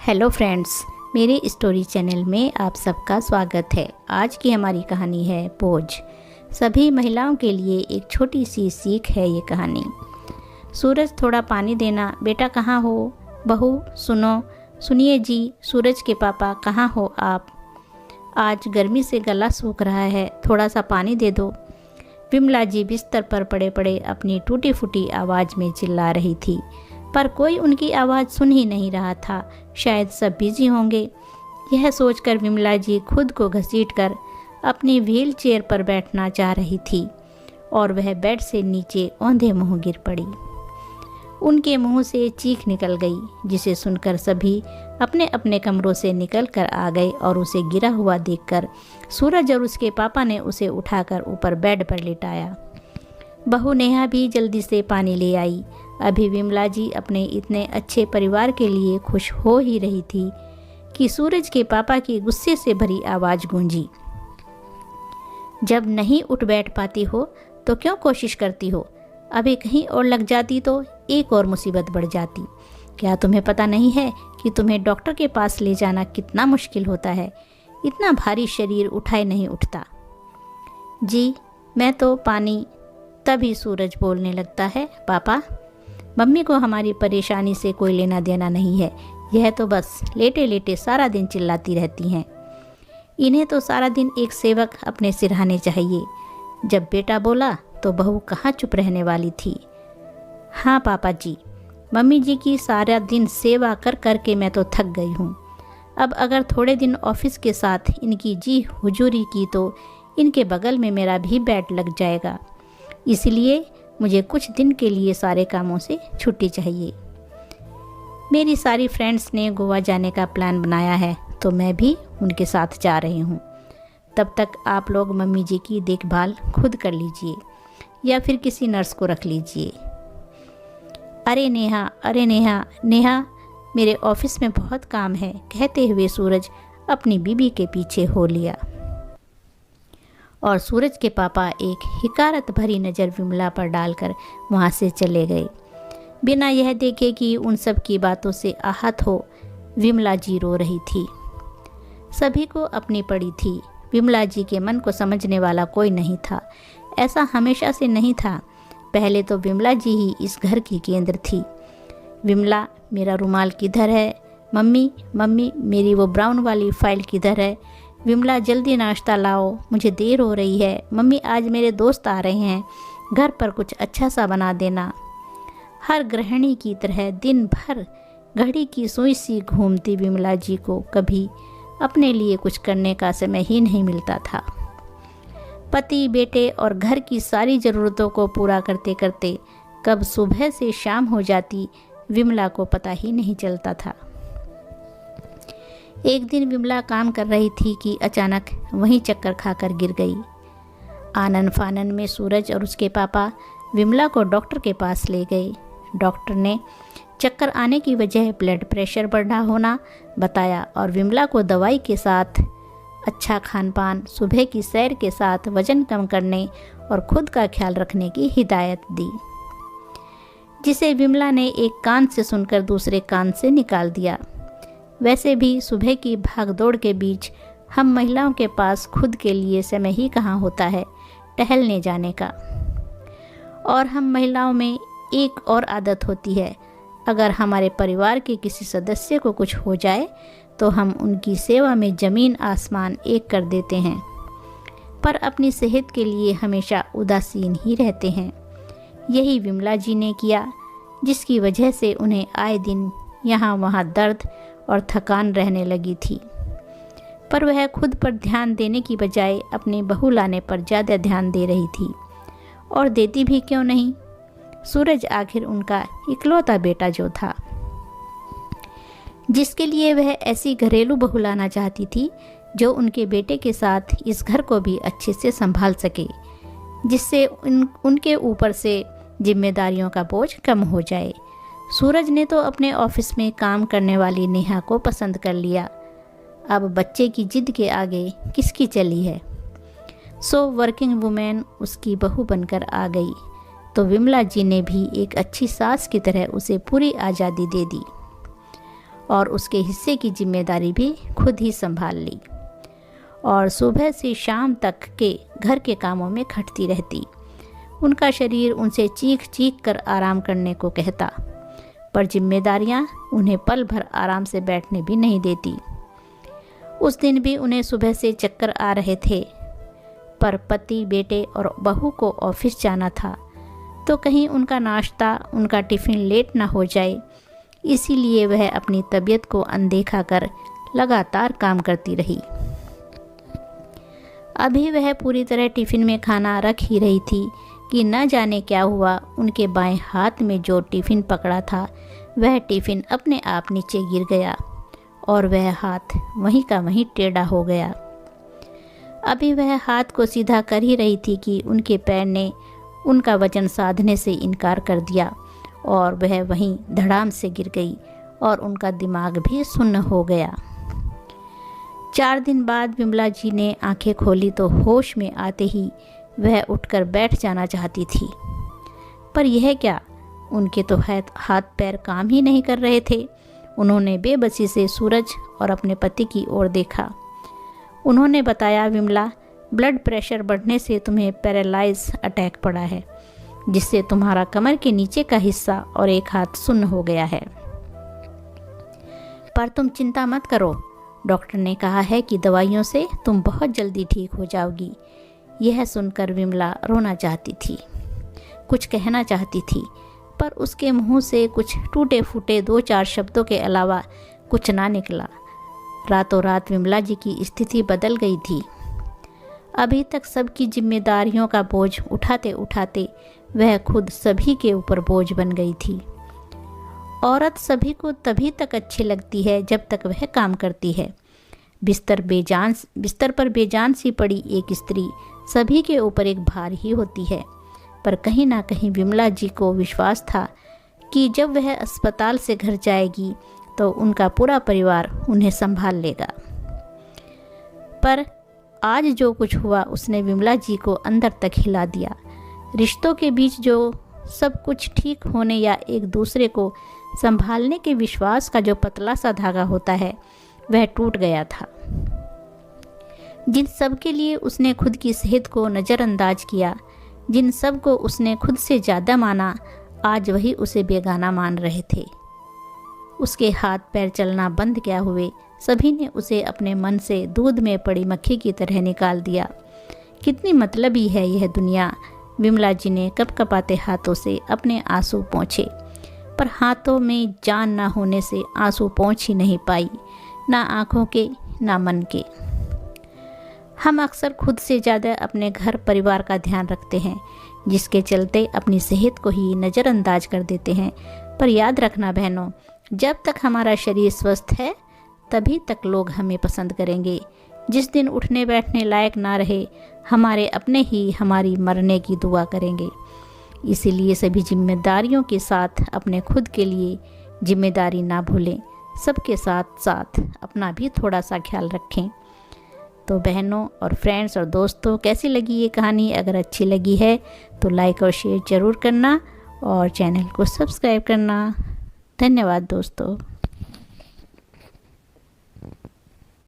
Hello friends, मेरे story channel में आप सबका स्वागत है। आज की हमारी कहानी है बोझ। सभी महिलाओं के लिए एक छोटी सी सीख है ये कहानी। सूरज, थोड़ा पानी देना। बेटा कहाँ हो? बहू सुनो। सुनिए जी, सूरज के पापा कहाँ हो आप? आज गर्मी से गला सूख रहा है, थोड़ा सा पानी दे दो। विमला जी बिस्तर पर पड़े पड़े अपनी टूटी फूटी आवाज़ में चिल्ला रही थी, पर कोई उनकी आवाज़ सुन ही नहीं रहा था। शायद सब बिजी होंगे। यह सोचकर विमला जी खुद को घसीटकर अपनी व्हील चेयर पर बैठना चाह रही थी और वह बेड से नीचे औंधे मुंह गिर पड़ी। उनके मुंह से चीख निकल गई, जिसे सुनकर सभी अपने अपने कमरों से निकल कर आ गए और उसे गिरा हुआ देखकर सूरज और उसके पापा ने उसे उठाकर ऊपर बेड पर लिटाया। बहू नेहा भी जल्दी से पानी ले आई। अभी विमला जी अपने इतने अच्छे परिवार के लिए खुश हो ही रही थी कि सूरज के पापा की गुस्से से भरी आवाज़ गूंजी। जब नहीं उठ बैठ पाती हो तो क्यों कोशिश करती हो? अभी कहीं और लग जाती तो एक और मुसीबत बढ़ जाती। क्या तुम्हें पता नहीं है कि तुम्हें डॉक्टर के पास ले जाना कितना मुश्किल होता है? इतना भारी शरीर उठाए नहीं उठता। जी मैं तो पानी। तभी सूरज बोलने लगता है, पापा, मम्मी को हमारी परेशानी से कोई लेना देना नहीं है। यह तो बस लेटे लेटे सारा दिन चिल्लाती रहती हैं। इन्हें तो सारा दिन एक सेवक अपने सिरहाने चाहिए। जब बेटा बोला तो बहू कहाँ चुप रहने वाली थी। हाँ पापा जी, मम्मी जी की सारा दिन सेवा कर कर के मैं तो थक गई हूँ। अब अगर थोड़े दिन ऑफिस के साथ इनकी जी हुजूरी की तो इनके बगल में मेरा भी बेड लग जाएगा। इसलिए मुझे कुछ दिन के लिए सारे कामों से छुट्टी चाहिए। मेरी सारी फ्रेंड्स ने गोवा जाने का प्लान बनाया है तो मैं भी उनके साथ जा रही हूँ। तब तक आप लोग मम्मी जी की देखभाल खुद कर लीजिए या फिर किसी नर्स को रख लीजिए। अरे नेहा, अरे नेहा, नेहा, मेरे ऑफिस में बहुत काम है, कहते हुए सूरज अपनी बीबी के पीछे हो लिया और सूरज के पापा एक हिकारत भरी नज़र विमला पर डालकर वहाँ से चले गए। बिना यह देखे कि उन सब की बातों से आहत हो, विमला जी रो रही थी। सभी को अपनी पड़ी थी। विमला जी के मन को समझने वाला कोई नहीं था। ऐसा हमेशा से नहीं था। पहले तो विमला जी ही इस घर की केंद्र थी। विमला, मेरा रुमाल किधर है? मम्मी, मम्मी, मेरी वो ब्राउन वाली फाइल किधर है? विमला, जल्दी नाश्ता लाओ, मुझे देर हो रही है। मम्मी, आज मेरे दोस्त आ रहे हैं, घर पर कुछ अच्छा सा बना देना। हर गृहिणी की तरह दिन भर घड़ी की सुई सी घूमती विमला जी को कभी अपने लिए कुछ करने का समय ही नहीं मिलता था। पति, बेटे और घर की सारी ज़रूरतों को पूरा करते करते कब सुबह से शाम हो जाती, विमला को पता ही नहीं चलता था। एक दिन विमला काम कर रही थी कि अचानक वहीं चक्कर खाकर गिर गई। आनन फानन में सूरज और उसके पापा विमला को डॉक्टर के पास ले गए। डॉक्टर ने चक्कर आने की वजह ब्लड प्रेशर बढ़ा होना बताया और विमला को दवाई के साथ अच्छा खान पान, सुबह की सैर के साथ वज़न कम करने और खुद का ख्याल रखने की हिदायत दी, जिसे विमला ने एक कान से सुनकर दूसरे कान से निकाल दिया। वैसे भी सुबह की भागदौड़ के बीच हम महिलाओं के पास खुद के लिए समय ही कहाँ होता है टहलने जाने का। और हम महिलाओं में एक और आदत होती है, अगर हमारे परिवार के किसी सदस्य को कुछ हो जाए तो हम उनकी सेवा में ज़मीन आसमान एक कर देते हैं, पर अपनी सेहत के लिए हमेशा उदासीन ही रहते हैं। यही विमला जी ने किया, जिसकी वजह से उन्हें आए दिन यहाँ वहाँ दर्द और थकान रहने लगी थी। पर वह खुद पर ध्यान देने की बजाय अपने बहू लाने पर ज़्यादा ध्यान दे रही थी। और देती भी क्यों नहीं? सूरज आखिर उनका इकलौता बेटा जो था, जिसके लिए वह ऐसी घरेलू बहू लाना चाहती थी जो उनके बेटे के साथ इस घर को भी अच्छे से संभाल सके, जिससे उनके ऊपर से जिम्मेदारियों का बोझ कम हो जाए। सूरज ने तो अपने ऑफिस में काम करने वाली नेहा को पसंद कर लिया। अब बच्चे की जिद के आगे किसकी चली है? सो वर्किंग वुमेन उसकी बहू बनकर आ गई तो विमला जी ने भी एक अच्छी सास की तरह उसे पूरी आज़ादी दे दी। और उसके हिस्से की जिम्मेदारी भी खुद ही संभाल ली और सुबह से शाम तक के घर के कामों में खटती रहती। उनका शरीर उनसे चीख चीख कर आराम करने को कहता, पर जिम्मेदारियां उन्हें पल भर आराम से बैठने भी नहीं देती। उस दिन भी उन्हें सुबह से चक्कर आ रहे थे, पर पति, बेटे और बहू को ऑफिस जाना था, तो कहीं उनका नाश्ता, उनका टिफ़िन लेट ना हो जाए, इसीलिए वह अपनी तबीयत को अनदेखा कर लगातार काम करती रही। अभी वह पूरी तरह टिफ़िन में खाना रख ही रही थी कि न जाने क्या हुआ, उनके बाएं हाथ में जो टिफ़िन पकड़ा था वह टिफ़िन अपने आप नीचे गिर गया और वह हाथ वहीं का वहीं टेढ़ा हो गया। अभी वह हाथ को सीधा कर ही रही थी कि उनके पैर ने उनका वजन साधने से इनकार कर दिया और वह वहीं धड़ाम से गिर गई और उनका दिमाग भी सुन्न हो गया। 4 दिन बाद विमला जी ने आंखें खोली तो होश में आते ही वह उठकर बैठ जाना चाहती थी, पर यह क्या, उनके तो हाथ पैर काम ही नहीं कर रहे थे। उन्होंने बेबसी से सूरज और अपने पति की ओर देखा। उन्होंने बताया, विमला, ब्लड प्रेशर बढ़ने से तुम्हें पैरालाइज अटैक पड़ा है, जिससे तुम्हारा कमर के नीचे का हिस्सा और एक हाथ सुन्न हो गया है। पर तुम चिंता मत करो, डॉक्टर ने कहा है कि दवाइयों से तुम बहुत जल्दी ठीक हो जाओगी। यह सुनकर विमला रोना चाहती थी, कुछ कहना चाहती थी, पर उसके मुंह से कुछ टूटे फूटे 2-4 शब्दों के अलावा कुछ ना निकला। रातों रात विमला जी की स्थिति बदल गई थी। अभी तक सबकी जिम्मेदारियों का बोझ उठाते उठाते वह खुद सभी के ऊपर बोझ बन गई थी। औरत सभी को तभी तक अच्छी लगती है जब तक वह काम करती है। बिस्तर पर बेजान सी पड़ी एक स्त्री सभी के ऊपर एक भार ही होती है। पर कहीं ना कहीं विमला जी को विश्वास था कि जब वह अस्पताल से घर जाएगी तो उनका पूरा परिवार उन्हें संभाल लेगा। पर आज जो कुछ हुआ उसने विमला जी को अंदर तक हिला दिया। रिश्तों के बीच जो सब कुछ ठीक होने या एक दूसरे को संभालने के विश्वास का जो पतला सा धागा होता है वह टूट गया था। जिन सब के लिए उसने खुद की सेहत को नज़रअंदाज किया, जिन सब को उसने खुद से ज़्यादा माना, आज वही उसे बेगाना मान रहे थे। उसके हाथ पैर चलना बंद क्या हुए, सभी ने उसे अपने मन से दूध में पड़ी मक्खी की तरह निकाल दिया। कितनी मतलबी है यह दुनिया। विमला जी ने कपकपाते हाथों से अपने आंसू पोंछे, पर हाथों में जान ना होने से आंसू पोंछ ही नहीं पाई, ना आँखों के ना मन के। हम अक्सर खुद से ज़्यादा अपने घर परिवार का ध्यान रखते हैं, जिसके चलते अपनी सेहत को ही नज़रअंदाज कर देते हैं। पर याद रखना बहनों, जब तक हमारा शरीर स्वस्थ है तभी तक लोग हमें पसंद करेंगे। जिस दिन उठने बैठने लायक ना रहे, हमारे अपने ही हमारी मरने की दुआ करेंगे। इसीलिए सभी जिम्मेदारियों के साथ अपने खुद के लिए जिम्मेदारी ना भूलें। सबके साथ साथ अपना भी थोड़ा सा ख्याल रखें। तो बहनों और फ्रेंड्स और दोस्तों, कैसी लगी ये कहानी? अगर अच्छी लगी है तो लाइक और शेयर ज़रूर करना और चैनल को सब्सक्राइब करना। धन्यवाद दोस्तों।